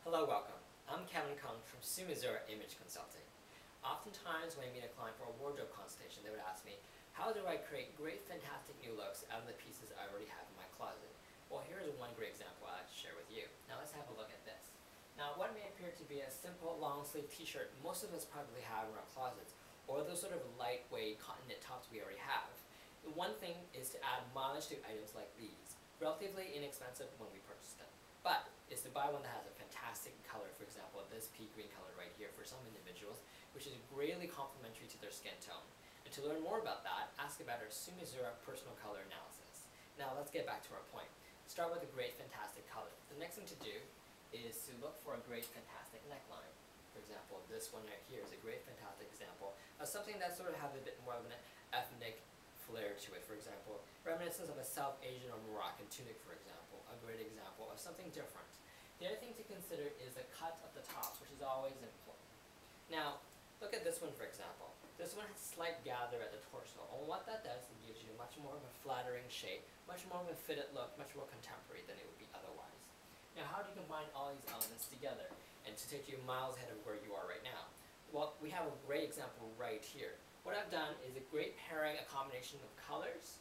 Hello, welcome. I'm Kevin Kung from SuMisura Image Consulting. Oftentimes when I meet a client for a wardrobe consultation, they would ask me, how do I create great, fantastic new looks out of the pieces I already have in my closet? Well, here's one great example I'd like to share with you. Now let's have a look at this. Now what may appear to be a simple long sleeve t-shirt most of us probably have in our closets, or those sort of lightweight cotton knit tops we already have. The one thing is to add mileage to items like these, relatively inexpensive when we purchase them. But is to buy one that has a fantastic color, for example this pea green color right here for some individuals, which is greatly complementary to their skin tone. And to learn more about that, ask about our SuMisura personal color analysis. Now let's get back to our point. Start with a great fantastic color. The next thing to do is to look for a great fantastic neckline. For example, this one right here is a great fantastic example of something that sort of has a bit more of an ethnic flair to it. For example, reminiscence of a South Asian or Moroccan tunic, for example, a great example of something different. The other thing to consider is the cut of the tops, which is always important. Now, look at this one for example. This one has a slight gather at the torso, and what that does, it gives you much more of a flattering shape, much more of a fitted look, much more contemporary than it would be otherwise. Now, how do you combine all these elements together and to take you miles ahead of where you are right now? Well, we have a great example right here. What I've done is a great pairing, a combination of colors,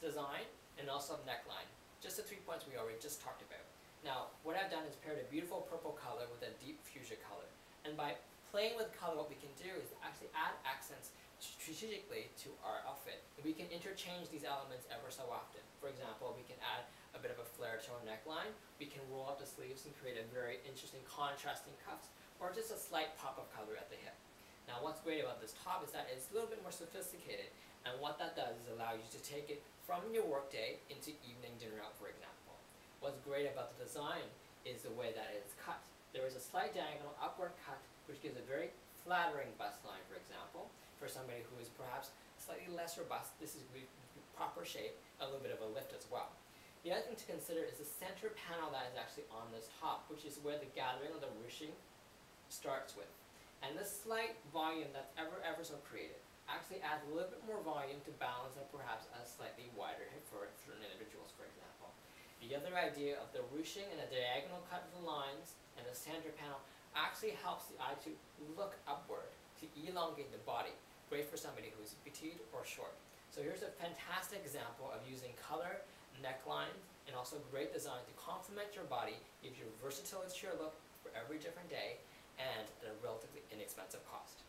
design, and also neckline. Just the 3 points we already just talked about. Now, what I've done is paired a beautiful purple color with a deep fuchsia color. And by playing with color, what we can do is actually add accents strategically to our outfit. And we can interchange these elements ever so often. For example, we can add a bit of a flare to our neckline. We can roll up the sleeves and create a very interesting contrasting cuffs, or just a slight pop of color at the hip. Now what's great about this top is that it's a little bit more sophisticated, and what that does is allow you to take it from your workday into evening dinner out, for example. What's great about the design is the way that it's cut. There is a slight diagonal upward cut which gives a very flattering bust line, for example. For somebody who is perhaps slightly lesser bust, this is proper shape, a little bit of a lift as well. The other thing to consider is the center panel that is actually on this top, which is where the gathering of the ruching starts with. And this slight volume that's ever so created actually adds a little bit more volume to balance out perhaps a slightly wider hip for certain individuals, for example. The other idea of the ruching and the diagonal cut of the lines and the center panel actually helps the eye to look upward, to elongate the body, great for somebody who's petite or short. So here's a fantastic example of using color, necklines, and also great design to complement your body, give you versatility to your look for every different day, and at a relatively inexpensive cost.